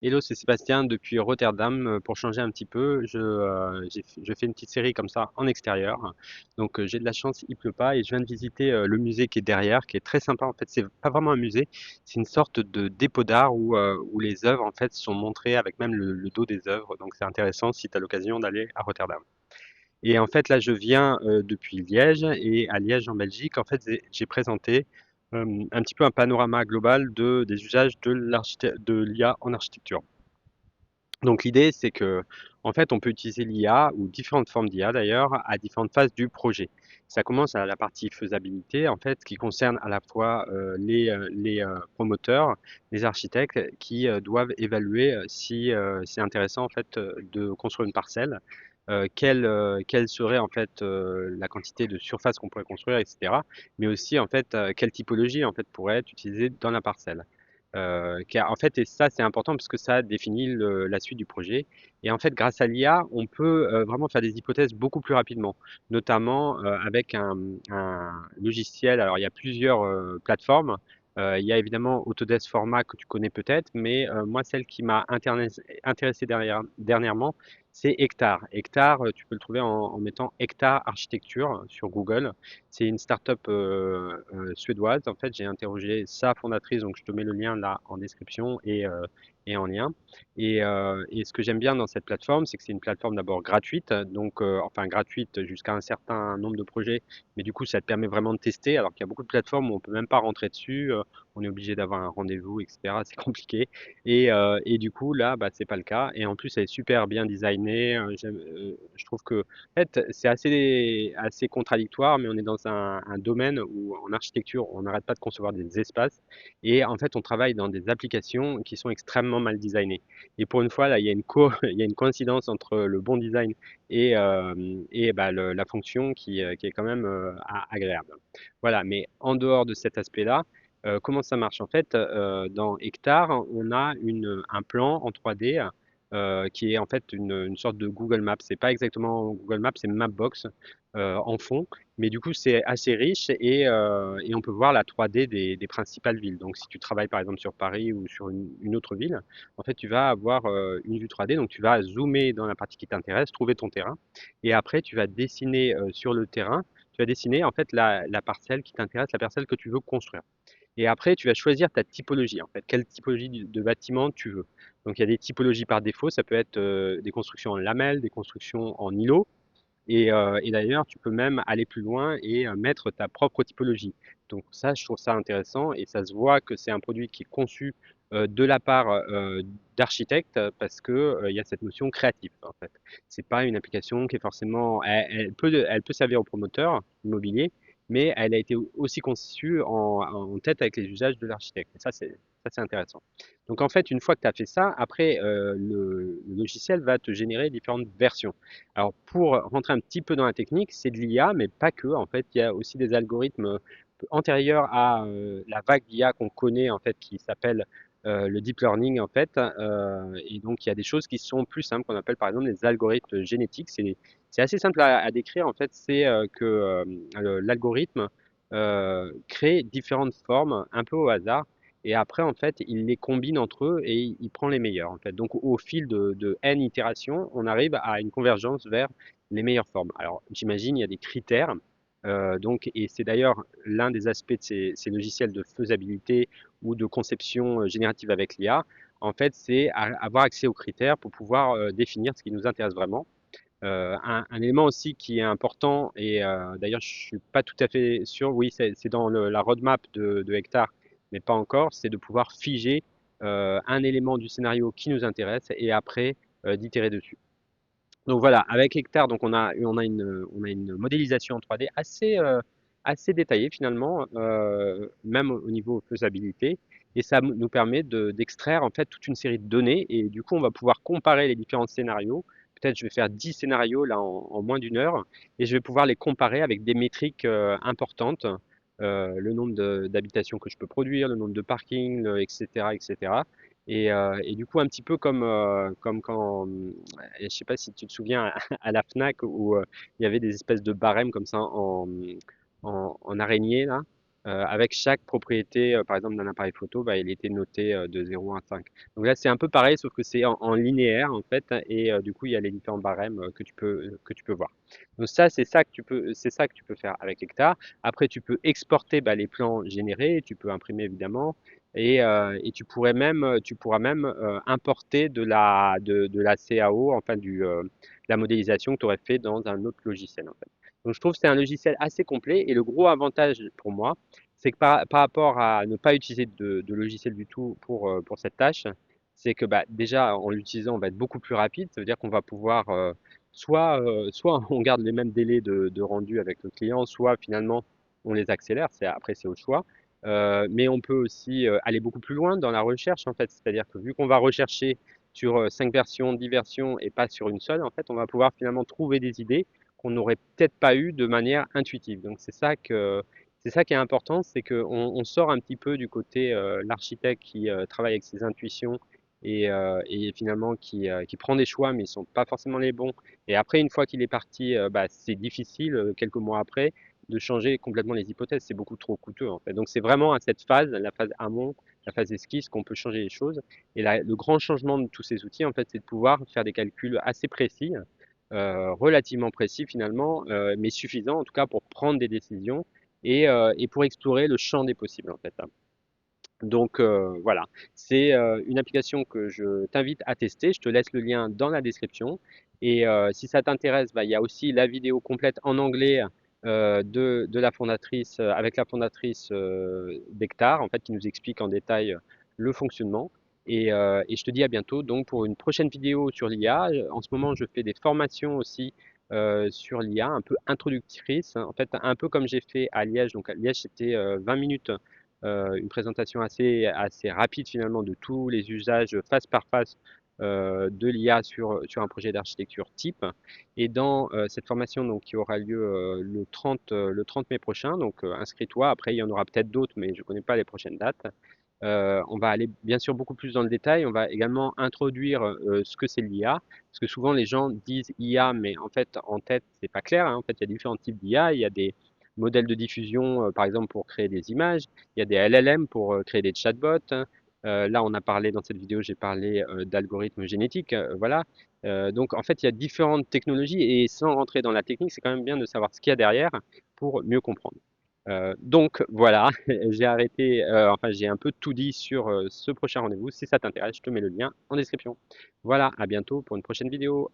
Hello, c'est Sébastien depuis Rotterdam. Pour changer un petit peu, je fais une petite série comme ça en extérieur. Donc j'ai de la chance, il pleut pas et je viens de visiter le musée qui est derrière, qui est très sympa. En fait, c'est pas vraiment un musée, c'est une sorte de dépôt d'art où les œuvres en fait sont montrées avec même le dos des œuvres. Donc c'est intéressant si tu as l'occasion d'aller à Rotterdam. Et en fait, là, je viens depuis Liège et à Liège en Belgique, en fait, j'ai présenté un petit peu un panorama global des usages de l'IA en architecture. Donc l'idée, c'est que, en fait, on peut utiliser l'IA ou différentes formes d'IA d'ailleurs à différentes phases du projet. Ça commence à la partie faisabilité, en fait, qui concerne à la fois les promoteurs, les architectes qui doivent évaluer si c'est intéressant en fait de construire une parcelle, quelle serait en fait la quantité de surface qu'on pourrait construire, etc. Mais aussi en fait quelle typologie en fait pourrait être utilisée dans la parcelle. Car en fait, et ça c'est important parce que ça définit la suite du projet. Et en fait, grâce à l'IA, on peut vraiment faire des hypothèses beaucoup plus rapidement, notamment avec un logiciel. Alors, il y a plusieurs plateformes. Il y a évidemment Autodesk Format que tu connais peut-être, mais moi, celle qui m'a intéressé dernièrement, c'est Hectare. Hectare, tu peux le trouver en mettant Hectare Architecture sur Google. C'est une start-up suédoise. En fait, j'ai interrogé sa fondatrice, donc je te mets le lien là en description et en lien. Et ce que j'aime bien dans cette plateforme, c'est que c'est une plateforme d'abord gratuite, donc enfin gratuite jusqu'à un certain nombre de projets, mais du coup ça te permet vraiment de tester, alors qu'il y a beaucoup de plateformes où on peut même pas rentrer dessus, on est obligé d'avoir un rendez-vous, etc. C'est compliqué. Et du coup là, bah, c'est pas le cas. Et en plus, elle est super bien designée. Je trouve que en fait, c'est assez contradictoire, mais on est dans un domaine où, en architecture, on n'arrête pas de concevoir des espaces. Et en fait, on travaille dans des applications qui sont extrêmement mal designées. Et pour une fois, là, il y a il y a une coïncidence entre le bon design et bah, la fonction qui est quand même agréable. Voilà, mais en dehors de cet aspect-là, comment ça marche? En fait, dans Hectare, on a un plan en 3D qui est en fait une sorte de Google Maps. C'est pas exactement Google Maps, c'est Mapbox en fond, mais du coup c'est assez riche et on peut voir la 3D des principales villes. Donc si tu travailles par exemple sur Paris ou sur une autre ville, en fait tu vas avoir une vue 3D, donc tu vas zoomer dans la partie qui t'intéresse, trouver ton terrain, et après tu vas dessiner sur le terrain, tu vas dessiner en fait la parcelle qui t'intéresse, la parcelle que tu veux construire. Et après, tu vas choisir ta typologie, en fait, quelle typologie de bâtiment tu veux. Donc, il y a des typologies par défaut, ça peut être des constructions en lamelles, des constructions en îlots. Et d'ailleurs, tu peux même aller plus loin et mettre ta propre typologie. Donc ça, je trouve ça intéressant et ça se voit que c'est un produit qui est conçu de la part d'architectes parce que il y a cette notion créative en fait. C'est pas une application qui est forcément, elle peut servir aux promoteurs immobiliers, mais elle a été aussi conçue en tête avec les usages de l'architecte. Et ça, c'est intéressant. Donc en fait, une fois que tu as fait ça, après, le logiciel va te générer différentes versions. Alors pour rentrer un petit peu dans la technique, c'est de l'IA, mais pas que. En fait, il y a aussi des algorithmes antérieurs à la vague d'IA qu'on connaît en fait, qui s'appelle le deep learning en fait. Et donc il y a des choses qui sont plus simples qu'on appelle par exemple des algorithmes génétiques. C'est assez simple à décrire en fait. C'est que l'algorithme crée différentes formes un peu au hasard. Et après, en fait, il les combine entre eux et il prend les meilleurs, en fait. Donc, au fil de N itérations, on arrive à une convergence vers les meilleures formes. Alors, j'imagine, il y a des critères. Donc, et c'est d'ailleurs l'un des aspects de ces logiciels de faisabilité ou de conception générative avec l'IA. En fait, c'est avoir accès aux critères pour pouvoir définir ce qui nous intéresse vraiment. Un élément aussi qui est important, et d'ailleurs je suis pas tout à fait sûr, oui c'est dans la roadmap de Hectare, mais pas encore, c'est de pouvoir figer un élément du scénario qui nous intéresse et après d'itérer dessus. Donc voilà, avec Hectare, donc on a une modélisation en 3D assez détaillée finalement, même au niveau faisabilité, et ça nous permet d'extraire en fait toute une série de données, et du coup on va pouvoir comparer les différents scénarios. Peut-être je vais faire 10 scénarios là en moins d'une heure, et je vais pouvoir les comparer avec des métriques importantes, le nombre d'habitations que je peux produire, le nombre de parkings, etc., etc. Et du coup, un petit peu comme quand, je sais pas si tu te souviens à la Fnac où il y avait des espèces de barèmes comme ça en araignée là. avec chaque propriété, par exemple d'un appareil photo, bah, il était noté de 0 à 5. Donc là, c'est un peu pareil, sauf que c'est en linéaire en fait, et du coup, il y a les différents barèmes que tu peux voir. Donc ça, c'est ça que tu peux faire avec Hectare. Après, tu peux exporter bah, les plans générés, tu peux imprimer évidemment, et tu pourras même importer de la CAO, enfin de la modélisation que tu aurais fait dans un autre logiciel en fait. Donc je trouve que c'est un logiciel assez complet et le gros avantage pour moi, c'est que par rapport à ne pas utiliser de logiciel du tout pour cette tâche, c'est que bah, déjà en l'utilisant, on va être beaucoup plus rapide. Ça veut dire qu'on va pouvoir soit on garde les mêmes délais de rendu avec le client, soit finalement on les accélère. Après, c'est au choix. Mais on peut aussi aller beaucoup plus loin dans la recherche en fait. C'est-à-dire que vu qu'on va rechercher sur 5 versions, 10 versions et pas sur une seule, en fait, on va pouvoir finalement trouver des idées qu'on n'aurait peut-être pas eu de manière intuitive. Donc c'est ça qui est important, c'est qu'on on sort un petit peu du côté l'architecte qui travaille avec ses intuitions et finalement qui prend des choix, mais ils sont pas forcément les bons. Et après, une fois qu'il est parti, bah, c'est difficile, quelques mois après, de changer complètement les hypothèses. C'est beaucoup trop coûteux, en fait. Donc c'est vraiment à cette phase, la phase amont, la phase esquisse, qu'on peut changer les choses. Et le grand changement de tous ces outils, en fait, c'est de pouvoir faire des calculs assez précis, relativement précis finalement, mais suffisants en tout cas pour prendre des décisions et pour explorer le champ des possibles en fait, hein. Donc voilà, c'est une application que je t'invite à tester. Je te laisse le lien dans la description. Et si ça t'intéresse, bah, il y a aussi la vidéo complète en anglais de la fondatrice, avec la fondatrice d'Hectare, en fait, qui nous explique en détail le fonctionnement. Et je te dis à bientôt donc pour une prochaine vidéo sur l'IA. En ce moment, je fais des formations aussi sur l'IA, un peu introductrices, hein. En fait, un peu comme j'ai fait à Liège. Donc à Liège, c'était 20 minutes une présentation assez rapide finalement de tous les usages face par face de l'IA sur un projet d'architecture type. Et dans cette formation donc, qui aura lieu le 30 mai prochain, donc inscris-toi. Après, il y en aura peut-être d'autres, mais je ne connais pas les prochaines dates. On va aller bien sûr beaucoup plus dans le détail. On va également introduire ce que c'est l'IA, parce que souvent les gens disent IA, mais en fait en tête c'est pas clair, hein. En fait, il y a différents types d'IA. Il y a des modèles de diffusion, par exemple pour créer des images. Il y a des LLM pour créer des chatbots. Là, on a parlé dans cette vidéo, j'ai parlé d'algorithmes génétiques. Voilà. Donc en fait, il y a différentes technologies et sans rentrer dans la technique, c'est quand même bien de savoir ce qu'il y a derrière pour mieux comprendre. Donc voilà, j'ai arrêté, enfin j'ai un peu tout dit sur ce prochain rendez-vous. Si ça t'intéresse, je te mets le lien en description. Voilà, à bientôt pour une prochaine vidéo.